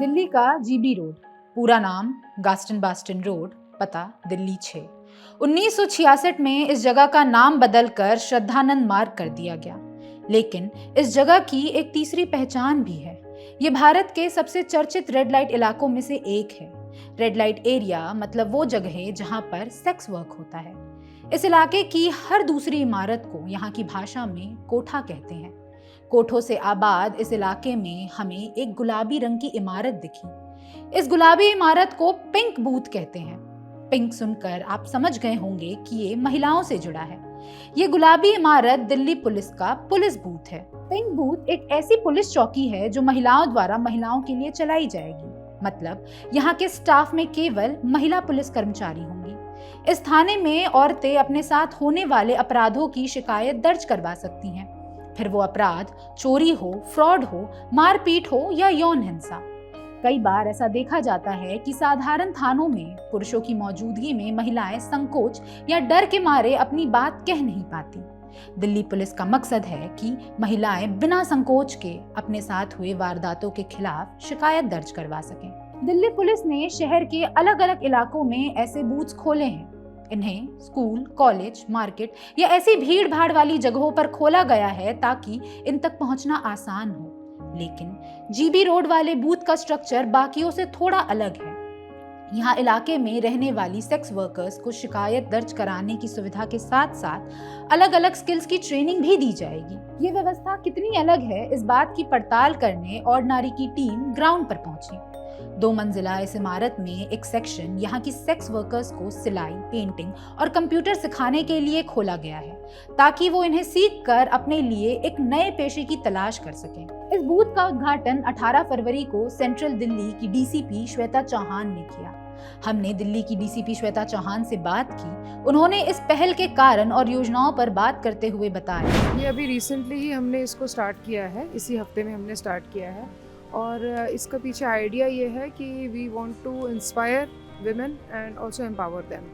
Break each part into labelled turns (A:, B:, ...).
A: दिल्ली का GB road, पूरा नाम गास्टन बास्टन रोड, पता दिल्ली 6। 1966 में इस जगह का नाम बदलकर श्रद्धानंद मार्ग कर दिया गया। लेकिन इस जगह की एक तीसरी पहचान भी है। ये भारत के सबसे चर्चित रेड लाइट इलाकों में से एक है। रेड लाइट एरिया मतलब वो जगह है जहाँ पर सेक्स वर्क होता है। इस इलाके की हर दूसरी इमारत को यहाँ की भाषा में कोठा कहते हैं। कोठों से आबाद इस इलाके में हमें एक गुलाबी रंग की इमारत दिखी। इस गुलाबी इमारत को पिंक बूथ कहते हैं। पिंक सुनकर आप समझ गए होंगे कि ये महिलाओं से जुड़ा है। ये गुलाबी इमारत दिल्ली पुलिस का पुलिस बूथ है। पिंक बूथ एक ऐसी पुलिस चौकी है जो महिलाओं द्वारा महिलाओं के लिए चलाई जाएगी। मतलब यहाँ के स्टाफ में केवल महिला पुलिस कर्मचारी होंगी। इस थाने में औरतें अपने साथ होने वाले अपराधों की शिकायत दर्ज करवा सकती हैं, फिर वो अपराध चोरी हो, फ्रॉड हो, मारपीट हो या यौन हिंसा। कई बार ऐसा देखा जाता है कि साधारण थानों में पुरुषों की मौजूदगी में महिलाएं संकोच या डर के मारे अपनी बात कह नहीं पाती। दिल्ली पुलिस का मकसद है कि महिलाएं बिना संकोच के अपने साथ हुए वारदातों के खिलाफ शिकायत दर्ज करवा सकें। दिल्ली पुलिस ने शहर के अलग अलग इलाकों में ऐसे बूथ्स खोले हैं। इन्हें स्कूल, कॉलेज, मार्केट या ऐसी भीड़ भाड़ वाली जगहों पर खोला गया है ताकि इन तक पहुंचना आसान हो। लेकिन जीबी रोड वाले बूथ का स्ट्रक्चर बाकियों से थोड़ा अलग है। यहाँ इलाके में रहने वाली सेक्स वर्कर्स को शिकायत दर्ज कराने की सुविधा के साथ साथ अलग अलग स्किल्स की ट्रेनिंग भी दी जाएगी। ये व्यवस्था कितनी अलग है, इस बात की पड़ताल करने ऑर्डिनरी की टीम ग्राउंड पर पहुंची। 2 मंजिला इस इमारत में एक सेक्शन यहाँ की सेक्स वर्कर्स को सिलाई, पेंटिंग और कंप्यूटर सिखाने के लिए खोला गया है ताकि वो इन्हें सीख कर अपने लिए एक नए पेशे की तलाश कर सकें। इस बूथ का उद्घाटन 18 फरवरी को सेंट्रल दिल्ली की डीसीपी श्वेता चौहान ने किया। हमने दिल्ली की डीसीपी श्वेता चौहान से बात की। उन्होंने इस पहल के कारण और योजनाओं पर बात करते हुए बताया,
B: ये अभी रिसेंटली ही हमने इसको स्टार्ट किया है, इसी हफ्ते में हमने स्टार्ट किया है। और इसका पीछे आइडिया ये है कि we want to inspire women and also empower them.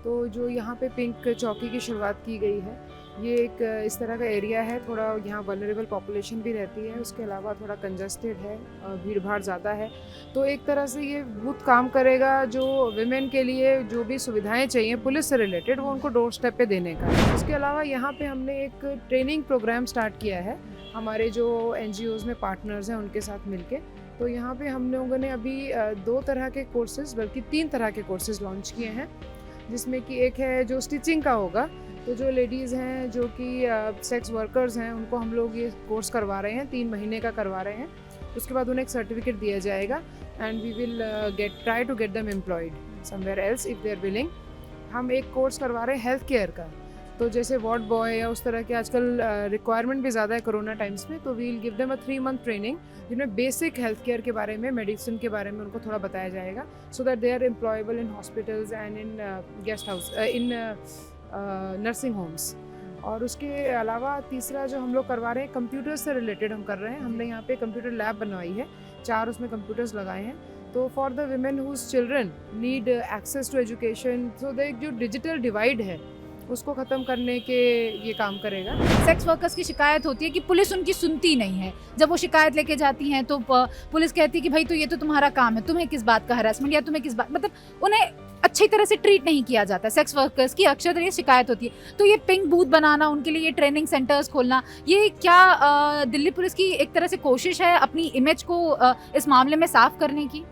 B: तो जो यहाँ पे पिंक चौकी की शुरुआत की गई है, ये एक इस तरह का एरिया है। थोड़ा यहाँ वल्नरेबल पॉपुलेशन भी रहती है, उसके अलावा थोड़ा कंजस्टेड है, भीड़ भाड़ ज़्यादा है। तो एक तरह से ये बूथ काम करेगा जो विमेन के लिए जो भी सुविधाएं चाहिए पुलिस से रिलेटेड, वो उनको डोर स्टेप पे देने का। उसके अलावा यहाँ पे हमने एक ट्रेनिंग प्रोग्राम स्टार्ट किया है हमारे जो NGOs में पार्टनर्स हैं उनके साथ मिलके। तो यहाँ पे हम लोगों ने अभी 2 तरह के कोर्सेज, बल्कि 3 तरह के कोर्सेज लॉन्च किए हैं, जिसमें कि एक है जो स्टिचिंग का होगा। तो जो लेडीज़ हैं जो कि सेक्स वर्कर्स हैं, उनको हम लोग ये कोर्स करवा रहे हैं, 3 महीने का करवा रहे हैं। उसके बाद उन्हें एक सर्टिफिकेट दिया जाएगा and we will try to get them employed somewhere else if they are willing. हम एक कोर्स करवा रहे हैं हेल्थ केयर का, तो जैसे वार्ड बॉय या उस तरह के आजकल रिक्वायरमेंट भी ज़्यादा है कोरोना टाइम्स में। तो we will give them a 3 month training जिनमें बेसिक हेल्थ केयर के बारे में, मेडिसिन के बारे में उनको थोड़ा बताया जाएगा, so that they are employable in hospitals and in guest house, in nursing homes. और उसके अलावा तीसरा जो हम लोग करवा रहे हैं कंप्यूटर से रिलेटेड हम कर रहे हैं। हमने यहाँ पे कंप्यूटर लैब बनवाई है, 4 उसमें कंप्यूटर्स लगाए हैं। तो for the women whose children need access to education, so the जो डिजिटल डिवाइड है उसको ख़त्म करने के ये काम करेगा।
A: सेक्स वर्कर्स की शिकायत होती है कि पुलिस उनकी सुनती नहीं है। जब वो शिकायत लेके जाती हैं तो पुलिस कहती है कि भाई तो ये तो तुम्हारा काम है, तुम्हें किस बात का हरासमेंट या तुम्हें किस बात, मतलब उन्हें अच्छी तरह से ट्रीट नहीं किया जाता। सेक्स वर्कर्स की अक्सर ये शिकायत होती है। तो ये पिंक बूथ बनाना, उनके लिए ये ट्रेनिंग सेंटर्स खोलना, ये क्या दिल्ली पुलिस की एक तरह से कोशिश है अपनी इमेज को इस मामले में साफ करने की?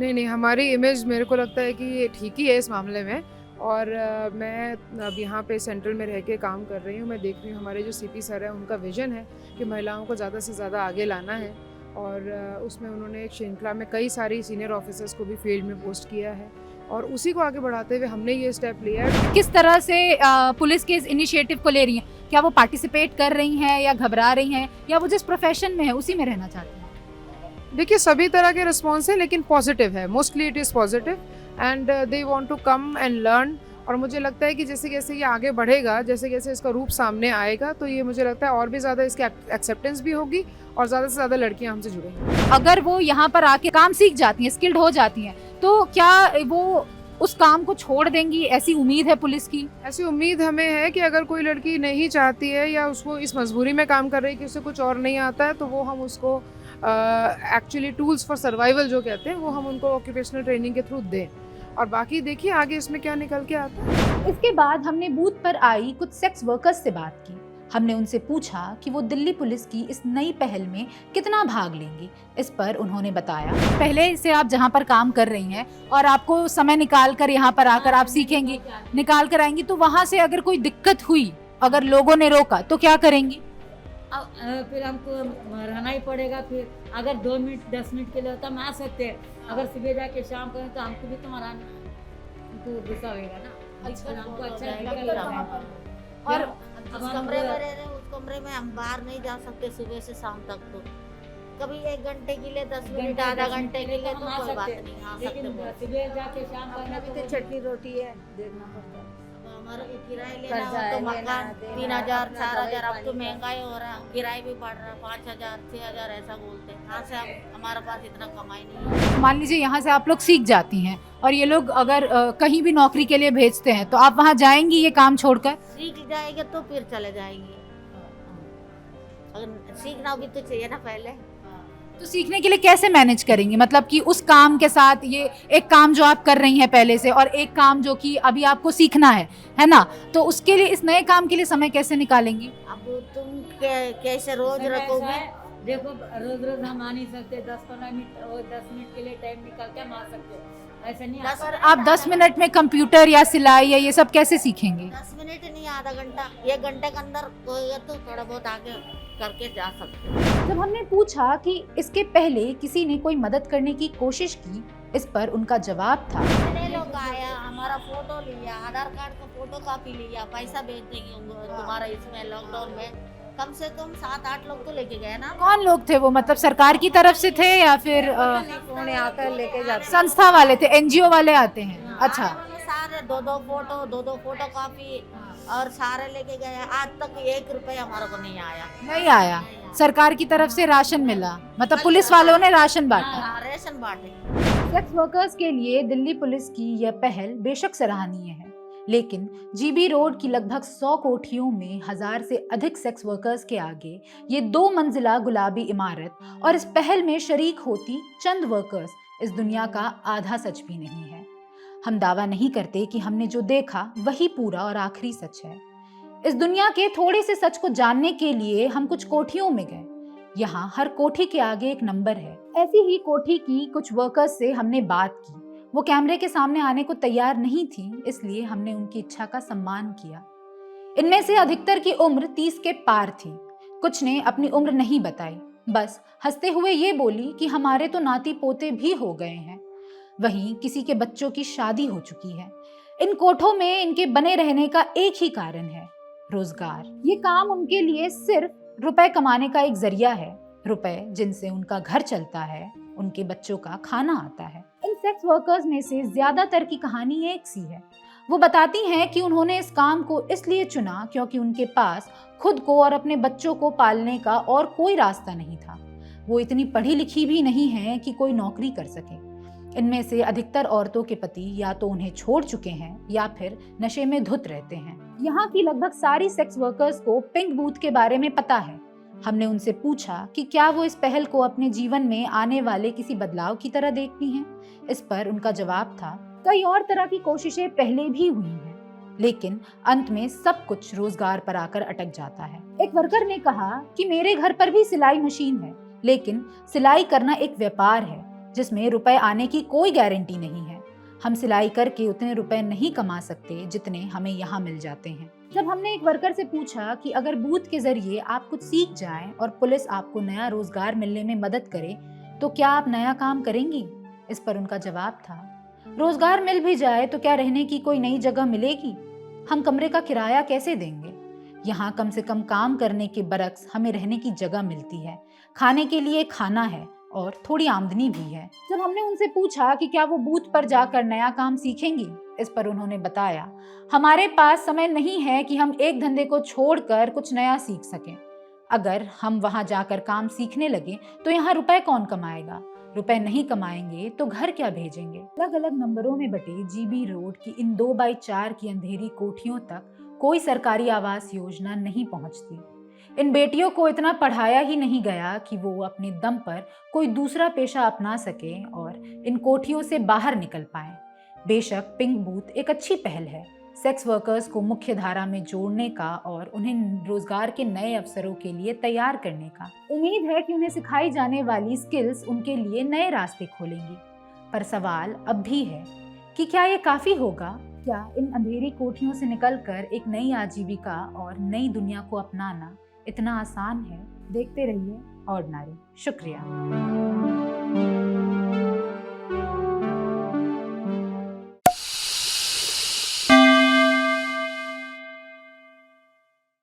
B: नहीं, हमारी इमेज मेरे को लगता है कि ये ठीक ही है इस मामले में। और मैं अब यहाँ पे सेंट्रल में रह के काम कर रही हूँ। मैं देख रही हूँ हमारे जो CP सर हैं, उनका विजन है कि महिलाओं को ज़्यादा से ज़्यादा आगे लाना है। और उसमें उन्होंने एक श्रृंखला में कई सारी सीनियर ऑफिसर्स को भी फील्ड में पोस्ट किया है, और उसी को आगे बढ़ाते हुए हमने ये स्टेप लिया है।
A: किस तरह से पुलिस के इस इनिशिएटिव को ले रही हैं? क्या वो पार्टिसिपेट कर रही हैं या घबरा रही हैं, या वो जिस प्रोफेशन में है उसी में रहना चाहती हैं?
B: देखिए, सभी तरह के रिस्पॉन्स हैं, लेकिन पॉजिटिव है, mostly it is positive and they want to come and learn. और मुझे लगता है कि जैसे जैसे ये आगे बढ़ेगा, जैसे जैसे इसका रूप सामने आएगा, तो ये मुझे लगता है और भी ज़्यादा इसकी एक्सेप्टेंस भी होगी और ज़्यादा से ज़्यादा लड़कियां हमसे जुड़ेंगी।
A: अगर वो यहाँ पर आके काम सीख जाती हैं, स्किल्ड हो जाती हैं, तो क्या वो उस काम को छोड़ देंगी? ऐसी उम्मीद है पुलिस की?
B: ऐसी उम्मीद हमें है कि अगर कोई लड़की नहीं चाहती है या उसको इस मजबूरी में काम कर रही है कि उसे कुछ और नहीं आता है, तो वो हम उसको एक्चुअली टूल्स फॉर सर्वाइवल जो कहते हैं वो हम उनको ऑक्यूपेशनल ट्रेनिंग के थ्रू दें। और बाकी देखिए आगे इसमें क्या निकल के आता है।
A: इसके बाद हमने बूथ पर आई कुछ सेक्स वर्कर्स से बात की। हमने उनसे पूछा कि वो दिल्ली पुलिस की इस नई पहल में कितना भाग लेंगी। इस पर उन्होंने बताया, पहले से आप जहाँ पर काम कर रही हैं और आपको समय निकाल कर यहाँ पर आकर आप सीखेंगी, निकाल कर आएंगी, तो वहाँ से अगर कोई दिक्कत हुई, अगर लोगों ने रोका, तो क्या करेंगी?
C: अब फिर हमको रहना ही पड़ेगा। फिर अगर 2 मिनट 10 मिनट के लिए होता हम आ सकते हैं, अगर सुबह जाके शाम करें तो हमको भी तो मराना, हमको गुस्सा होगा ना। और हमको अच्छा लगेगा।
D: और
C: अब
D: जिस
C: हम
D: कमरे में रह रहे हैं उस कमरे में हम बाहर नहीं जा सकते सुबह से शाम तक। तो कभी 1 घंटे के लिए 10 मिनट आधा घंटे के लिए तो
C: हम आ
D: कोई बात
C: सकते
D: नहीं आ
C: लेकिन
D: सकते।
C: सुबह जाके शाम करना
D: अभी
C: तो
D: तो चटनी रोटी है देखना पड़ता है। हमारा भी किराया लेना
E: कर्जा
D: हो तो
E: है,
D: मकान
E: लेना, देना,
D: 3000
E: अपना
D: 4000 अब
E: दवाई
D: तो
E: पानी
D: महंगाई हो रहा है, किराया भी बढ़ रहा है, 5000 6000 ऐसा बोलते हैं। कहाँ से हमारे पास इतना कमाई नहीं है।
A: मान लीजिए यहाँ से आप लोग सीख जाती हैं और ये लोग अगर कहीं भी नौकरी के लिए भेजते हैं, तो आप वहाँ जाएंगी ये काम छोड़कर?
D: सीख जाएंगे तो फिर चले जाएंगे। अगर सीखना भी तो चाहिए ना पहले।
A: तो सीखने के लिए कैसे मैनेज करेंगी? मतलब कि उस काम के साथ ये एक काम जो आप कर रही हैं पहले से और एक काम जो कि अभी आपको सीखना है ना? तो उसके लिए, इस नए काम के लिए समय कैसे निकालेंगी?
D: अब तुम कैसे रोज
C: समय ऐसा
D: रखोगे?
C: है, देखो रोज रोज हम आ नहीं सकते। 10-15 मिनट और 10 मिनट के लिए टाइम निकाल के हम आ सकते हैं, ऐसा नहीं आ सकते।
A: आप 10 मिनट में कंप्यूटर या सिलाई या ये सब कैसे सीखेंगे?
D: 10 मिनट नहीं आधा घंटा 1 घंटे के अंदर होएगा तो थोड़ा बहुत आगे करके जा सकते हैं।
A: जब हमने पूछा कि इसके पहले किसी ने कोई मदद करने की कोशिश की, इस पर उनका जवाब था,
D: इतने लोग आया, हमारा फोटो लिया, आधार कार्ड का फोटो कॉपी लिया, पैसा भेज देंगे तुम्हारा इसमें लॉकडाउन में। कम से कम 7-8 लोग तो लेके गए ना।
A: कौन लोग थे वो? मतलब सरकार की तरफ से थे या फिर
E: फोन आकर लेके जाते
A: संस्था वाले थे, एनजीओ वाले आते हैं? अच्छा।
D: सारे 2-2 फोटो कॉपी और सारे लेके गए। आज तक 1 रुपया हमारे को नहीं आया।
A: नहीं आया। सरकार की तरफ से राशन मिला, मतलब पुलिस वालों ने राशन बांटा।
D: हाँ, रेशन बांटे।
A: सेक्स वर्कर्स के लिए दिल्ली पुलिस की यह पहल बेशक सराहनीय है, लेकिन जीबी रोड की लगभग 100 कोठियों में 1000 से अधिक सेक्स वर्कर्स के आगे ये 2 मंजिला गुलाबी इमारत और इस पहल में शरीक होती चंद वर्कर्स इस दुनिया का आधा सच भी नहीं है। हम दावा नहीं करते कि हमने जो देखा वही पूरा और आखिरी सच है। इस दुनिया के थोड़े से सच को जानने के लिए हम कुछ कोठियों में गए। यहाँ हर कोठी के आगे एक नंबर है। ऐसी ही कोठी की कुछ वर्कर्स से हमने बात की। वो कैमरे के सामने आने को तैयार नहीं थी, इसलिए हमने उनकी इच्छा का सम्मान किया। इनमें से अधिकतर की उम्र 30 के पार थी। कुछ ने अपनी उम्र नहीं बताई, बस हंसते हुए ये बोली कि हमारे तो नाती पोते भी हो गए हैं। वहीं किसी के बच्चों की शादी हो चुकी है। इन कोठों में इनके बने रहने का एक ही कारण है, रोजगार। ये काम उनके लिए सिर्फ रुपए कमाने का एक जरिया है, रुपए जिनसे उनका घर चलता है, उनके बच्चों का खाना आता है। इन सेक्स वर्कर्स में से ज्यादातर की कहानी एक सी है। वो बताती हैं कि उन्होंने इस काम को इसलिए चुना क्योंकि उनके पास खुद को और अपने बच्चों को पालने का और कोई रास्ता नहीं था। वो इतनी पढ़ी लिखी भी नहीं है कि कोई नौकरी कर सके। इनमें से अधिकतर औरतों के पति या तो उन्हें छोड़ चुके हैं या फिर नशे में धुत रहते हैं। यहाँ की लगभग सारी सेक्स वर्कर्स को पिंक बूथ के बारे में पता है। हमने उनसे पूछा कि क्या वो इस पहल को अपने जीवन में आने वाले किसी बदलाव की तरह देखती हैं। इस पर उनका जवाब था, कई और तरह की कोशिशें पहले भी हुई हैं, लेकिन अंत में सब कुछ रोजगार पर आकर अटक जाता है। एक वर्कर ने कहा कि मेरे घर पर भी सिलाई मशीन है, लेकिन सिलाई करना एक व्यापार है जिसमें रुपए आने की कोई गारंटी नहीं है। हम सिलाई करके उतने रुपए नहीं कमा सकते जितने हमें यहाँ मिल जाते हैं। जब हमने एक वर्कर से पूछा कि अगर बूथ के जरिए आप कुछ सीख जाएं और पुलिस आपको नया रोजगार मिलने में मदद करे, तो क्या आप नया काम करेंगी? इस पर उनका जवाब था, रोजगार मिल भी जाए तो क्या रहने की कोई नई जगह मिलेगी? हम कमरे का किराया कैसे देंगे? यहाँ कम से कम काम करने के बरक्स हमें रहने की जगह मिलती है, खाने के लिए खाना है और थोड़ी आमदनी भी है। जब हमने उनसे पूछा कि क्या वो बूथ पर जाकर नया काम सीखेंगी, इस पर उन्होंने बताया, हमारे पास समय नहीं है कि हम एक धंधे को छोड़कर कुछ नया सीख सकें। अगर हम वहां जाकर काम सीखने लगे तो यहाँ रुपए कौन कमाएगा? रुपए नहीं कमाएंगे तो घर क्या भेजेंगे? अलग अलग नंबरों में बटे जीबी रोड की इन 2x4 की अंधेरी कोठियों तक कोई सरकारी आवास योजना नहीं पहुंचती। इन बेटियों को इतना पढ़ाया ही नहीं गया कि वो अपने दम पर कोई दूसरा पेशा अपना सके और इन कोठियों से बाहर निकल पाए। बेशक पिंक बूथ एक अच्छी पहल है, सेक्स वर्कर्स को मुख्य धारा में जोड़ने का और उन्हें रोजगार के नए अवसरों के लिए तैयार करने का। उम्मीद है कि उन्हें सिखाई जाने वाली स्किल्स उनके लिए नए रास्ते खोलेंगी। पर सवाल अब भी है कि क्या ये काफी होगा? क्या इन अंधेरी कोठियों से निकलकर एक नई आजीविका और नई दुनिया को अपनाना इतना आसान है? देखते रहिए ऑर्डिनरी। शुक्रिया।